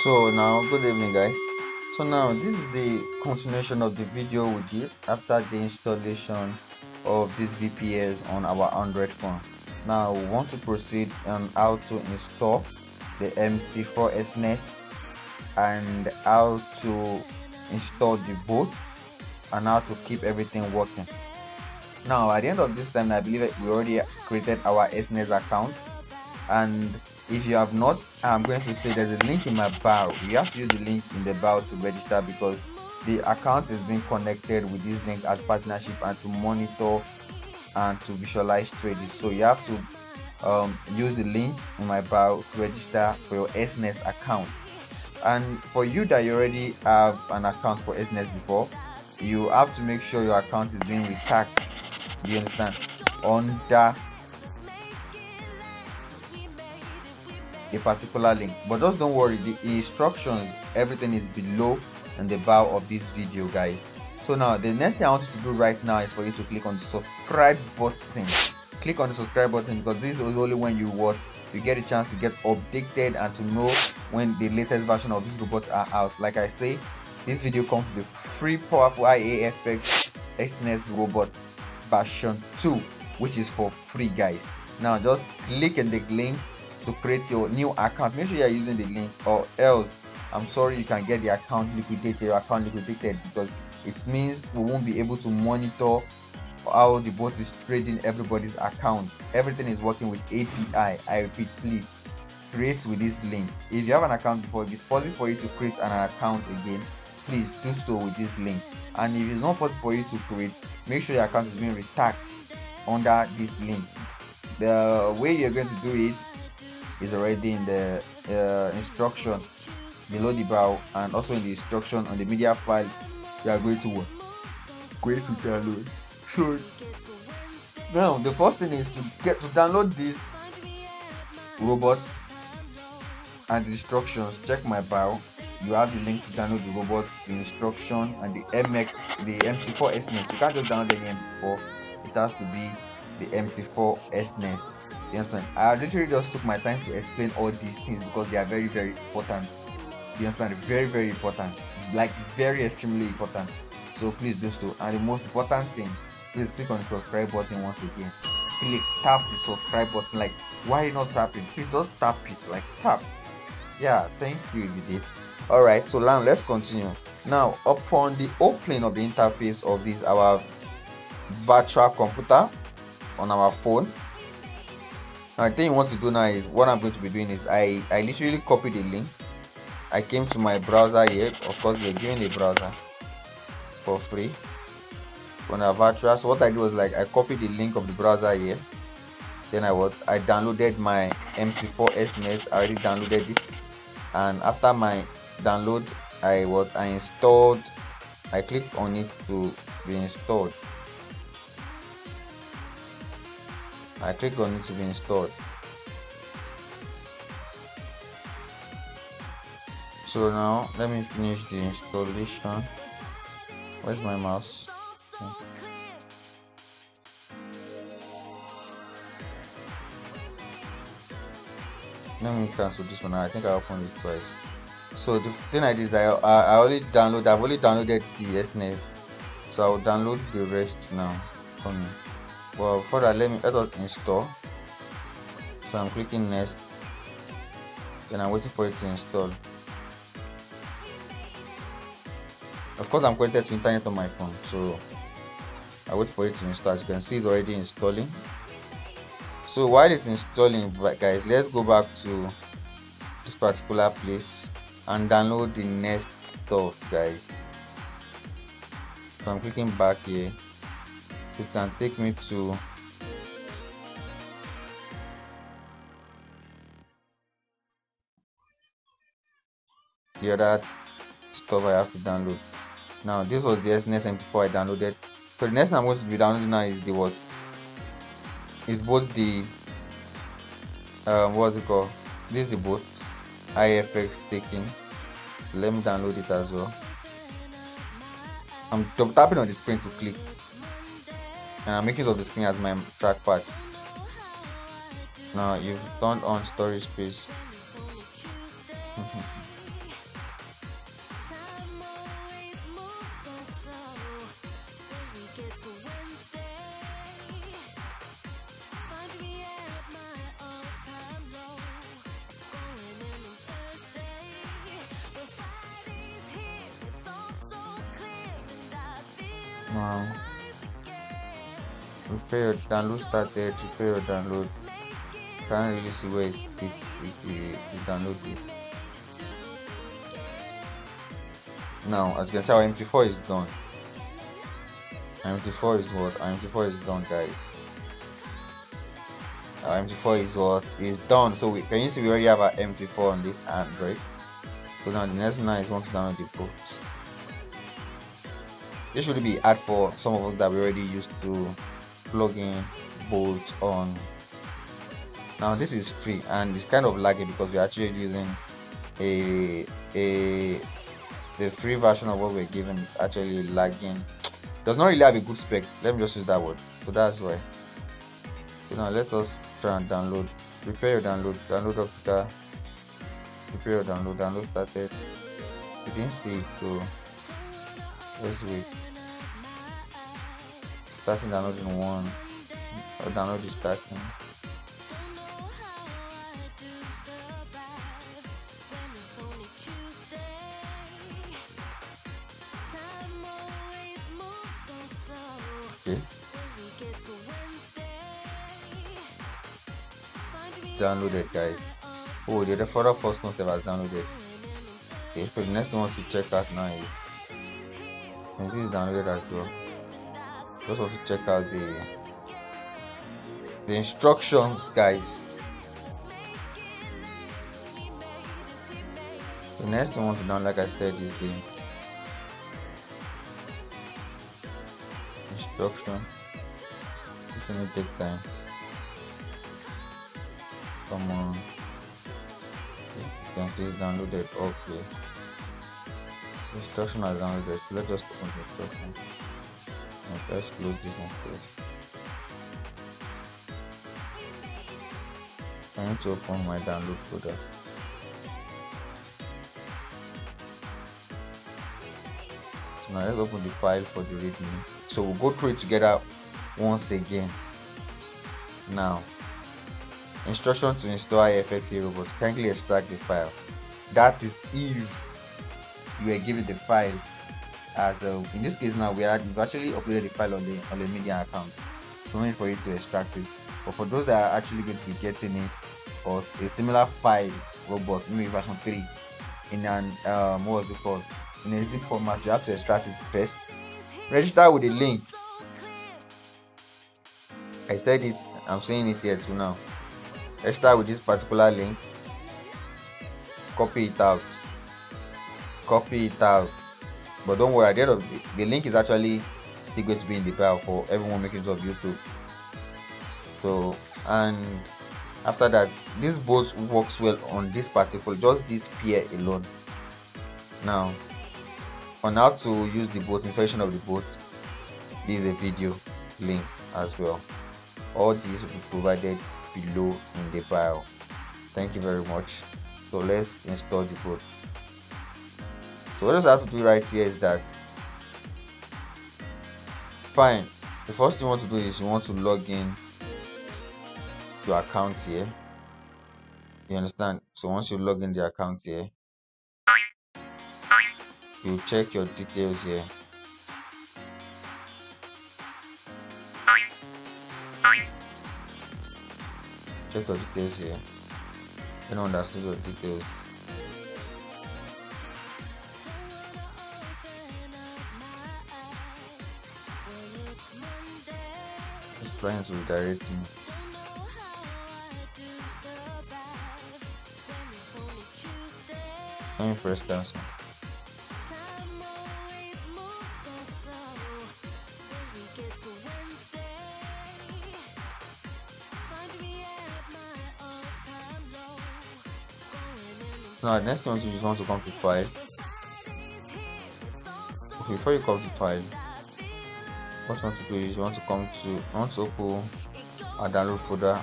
So now, good evening guys. So now this is the continuation of the video we did after the installation of this VPS on our Android phone. Now we want to proceed on how to install the MT4 SNES and how to install the bot and how to keep everything working. Now at the end of this time, I believe we already created our SNES account, and if you have not, I'm going to say there's a link in my bio. You have to use the link in the bio to register, because the account is being connected with this link as partnership and to monitor and to visualize trades. So you have to use the link in my bio to register for your SNES account. And for you that you already have an account for SNES before, you have to make sure your account is being retagged. Do you understand? Under a particular link, but just don't worry, the instructions, everything is below in the bio of this video guys. So now the next thing I want you to do right now is for you to click on the subscribe button. Click on the subscribe button, because this is only when you get a chance to get updated and to know when the latest version of these robots are out. Like I say, this video comes with the free powerful iAfx SNES robot version 2, which is for free guys. Now just click in the link to create your new account. Make sure you are using the link, or else I'm sorry, you can get the account liquidated, because it means we won't be able to monitor how the bot is trading everybody's account. Everything is working with API. I repeat, please create with this link. If you have an account before, if it's possible for you to create an account again, please do so with this link. And if it's not possible for you to create, make sure your account is being retagged under this link. The way you're going to do it is already in the instruction below the bio, and also in the instruction on the media file you are going to download. So now the first thing is to download this robot and the instructions. Check my bio, you have the link to download the robot, the instruction, and the MT4 SNES. You can't just download any MT4, it has to be the MT4 SNES. You understand? I literally just took my time to explain all these things because they are very, very important. You understand? Very, very important. Like, very extremely important. So please do so. And the most important thing, please click on the subscribe button once again. Tap the subscribe button. Like, why are you not tapping? Please just tap it. Like, tap. Yeah, thank you if you did. Alright, so now let's continue. Now, upon the opening of the interface of this our virtual computer on our phone, the thing you want to do now is, what I'm going to be doing is I literally copied the link. I came to my browser here. Of course, we're giving a browser for free on our virtual. So what I did was, like, I copied the link of the browser here. Then I downloaded my MT4 SNES. I already downloaded it, and after my download, I installed. I clicked on it to be installed. I click on it to be installed. So now let me finish the installation. Where's my mouse? Okay. Let me cancel this one. I think I opened it twice. So the thing I did is I've only downloaded the SNES. So I'll download the rest now. Well, for that, let us install. So I'm clicking next, then I'm waiting for it to install. Of course, I'm connected to internet on my phone, so I wait for it to install. As you can see, it's already installing. So while it's installing, guys, let's go back to this particular place and download the next stuff, guys. So I'm clicking back here. It can take me to the other stuff I have to download. Now this was the SNES MT4 I downloaded. So the next thing I'm going to be downloading now is the what? Is both the what's it called? This is the both iAfx taking. Let me download it as well. I'm tapping on the screen to click, and I'm making use of the screen as my trackpad. Now you've turned on storage space. Now prepare your download started, prepare your download. Can't really see where it download it. Now as you can see, our MT4 is done. MT4 is what? MT4 is done, guys. Our MT4 is what is done. So can you see we already have our MT4 on this Android. So now the next one is want to download the books. This should be hard for some of us that we already used to plug in both on. Now this is free and it's kind of laggy because we're actually using the free version of what we're given is actually lagging. Does not really have a good spec. Let me just use that word. So that's why. So now let us try and download. Prepare your download. Download of the. Prepare your download. Download started. You didn't see it, so let's wait. Starting downloading one. Or download is starting. Okay. Downloaded, guys. Oh, the further first one has downloaded. Okay, so the next one to check out now is, and this is downloaded as well. Just want to check out the instructions, guys. The next one to download, like I said, is the instruction. It's gonna take time. Come on. Okay. You can see it's downloaded. Okay. The instruction is downloaded. So let's just open the instruction. And first close this one first. I need to open my download folder. So now let's open the file for the readme. So we'll go through it together once again. Now, instruction to install iAfx EURUSD. Kindly extract the file. That is if you are given the file as in this case now we've actually uploaded the file on the media account. So no need for you to extract it. But for those that are actually going to be getting it or a similar file robot, maybe version 3 in an what was it called? In a zip format, you have to extract it first. Register with the link. I said it, I'm saying it here too now. Register with this particular link. Copy it out. Copy it out. But don't worry, at the end of the link is actually still going to be in the file for everyone making use of YouTube. So, and after that, this bot works well on this particular, just this pair alone. Now, on how to use the bot, installation of the bot, this is a video link as well. All these will be provided below in the bio. Thank you very much. So let's install the bot. So what I have to do right here is that, fine, the first thing you want to do is you want to log in your account here. You understand? So once you log in the account here, you check your details here. Check your details here. Anyone that's your details. It's trying to redirect me. Let me press cancel. Now the next one you just want to come to file. Okay, before you come to file, what you want to do is you want to open our download folder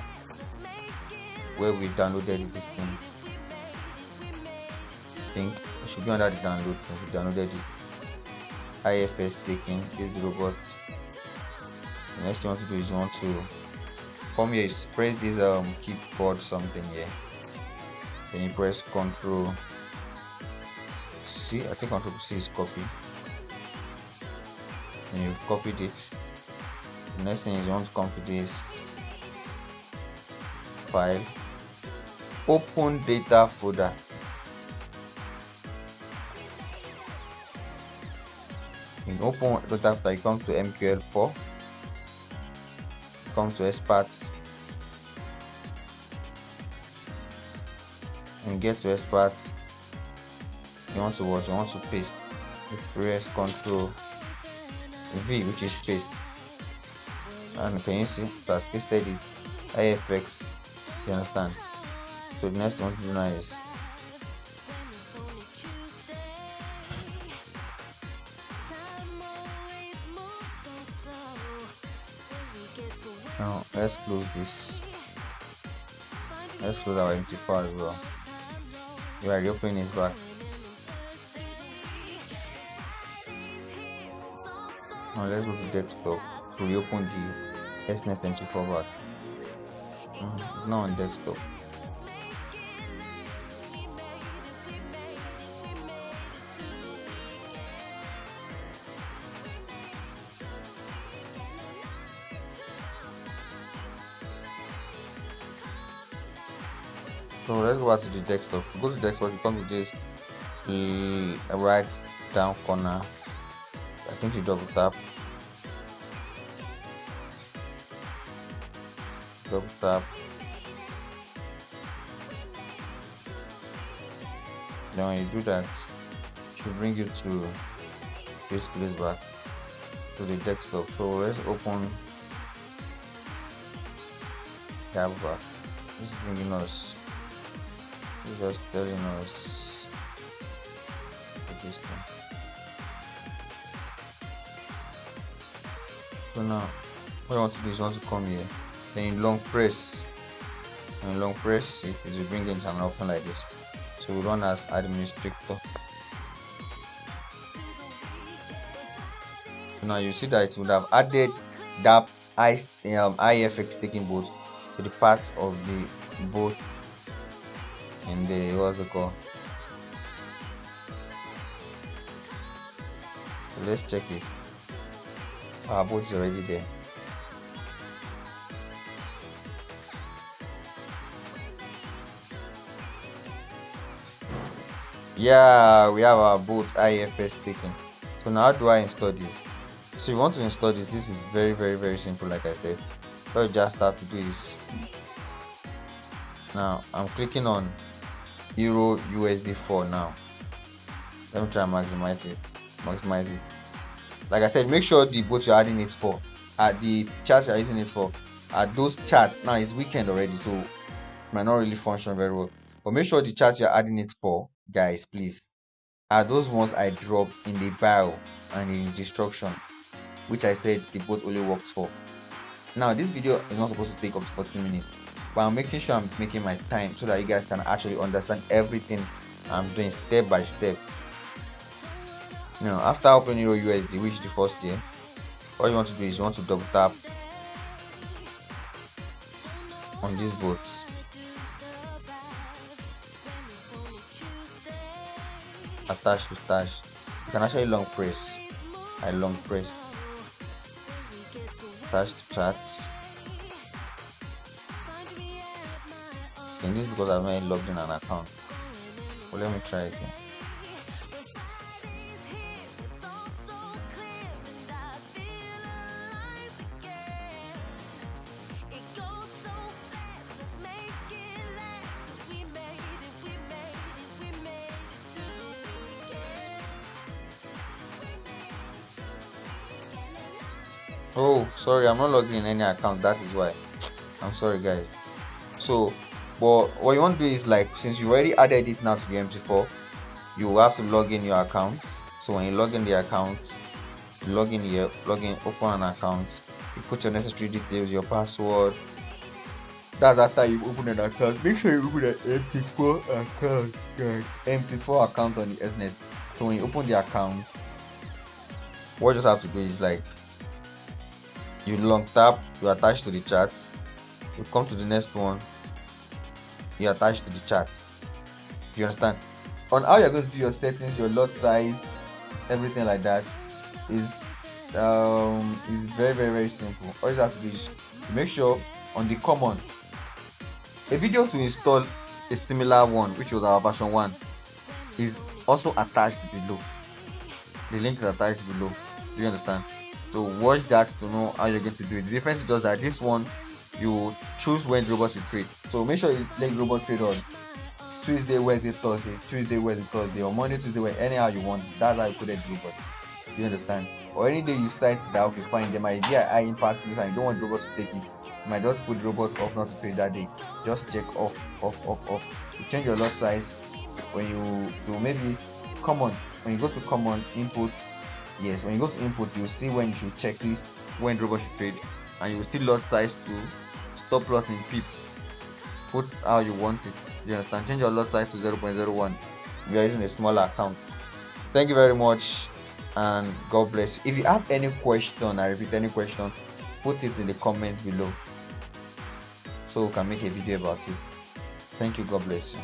where we downloaded this thing. I think it should be under the download. We downloaded it. iAfx taking this robot. The next thing you want to do is you want to come here, press this keyboard something here. Then you press Ctrl C. I think Ctrl C is copy. and you've copied it. The next thing is you want to come to this file, open data folder. In open data folder, you come to MQL4, come to experts, and get to experts. You want to what? You want to paste. You press Ctrl V, which is paste, and can you see it has pasted it iAfx. You understand? So the next one to do now is now let's close this. Let's close our MT4 as well. You are reopening this back. Now let's go to desktop to reopen the SNES MT4 back. It's now on desktop. So let's go back to the desktop. Go to desktop, you come to this right down corner. I think you double tap. Then when you do that, it should bring you to this place back to the desktop. So let's open Chatbot. This is bringing us. It's just telling us this thing. So now what I want to do is I want to come here, then in long press. And long press it will bring in an option like this. So we run as administrator. So now you see that it would have added that iAfx taking boat to the parts of the boat in the what's it called. So let's check it. Our boat is already there. Yeah, we have our boat iAfx taken. So now how do I install this? So you want to install this. This is very simple, like I said. What you just have to do is, now I'm clicking on EURUSD 4 now. Let me try and maximize it. Like I said, make sure the boat you're adding it for, the charts you're using it for, those charts. Now it's weekend already, so it might not really function very well. But make sure the charts you're adding it for, guys, please, are those ones I dropped in the bio and in the instruction, which I said the boat only works for. Now this video is not supposed to take up to 40 minutes, but I'm making sure I'm making my time so that you guys can actually understand everything I'm doing step by step. Now after opening EURUSD, which is the first year, what you want to do is you want to double tap on these boats. Attach to stash. You can actually long press. I long press. Attach to charts. In this because I've not logged in an account. Well, let me try again. Oh, sorry, I'm not logged in any account. That is why. I'm sorry, guys. So, but what you want to do is, like, since you already added it now to the MT4, you have to log in your account. So when you log in the account, you log in here, open an account. You put your necessary details, your password. That's after you open an account. Make sure you open an MT4 account, guys. MT4 account on the SNES. So when you open the account, what you just have to do is, like, you long tap, you attach to the chart, you come to the next one, you attach to the chart. You understand? On how you're going to do your settings, your lot size, everything like that, is is very simple. All you have to do is make sure on the common, a video to install a similar one, which was our version 1, is also attached below. The link is attached below. Do you understand? So watch that to know how you're going to do it. The difference is just that this one, you choose when robots you trade. So make sure you let robot trade on Tuesday, Wednesday, Thursday, Tuesday, Wednesday, Thursday, or Monday, Tuesday, Wednesday, anyhow you want. That's how you put it robot. Do you understand? Or any day you cite that, okay, fine, there might be a high impact and you don't want robots to take it, you might just put robots off not to trade that day. Just check off. You change your lot size when you do maybe common. When you go to common input, yes, when you go to input, you will see when you should checklist when robots should trade, and you will see lot size to stop loss in pips. Put how you want it. You understand? Change your lot size to 0.01. We are using a smaller account. Thank you very much, and God bless you. If you have any question, I repeat, any question, put it in the comments below so we can make a video about it. Thank you. God bless you.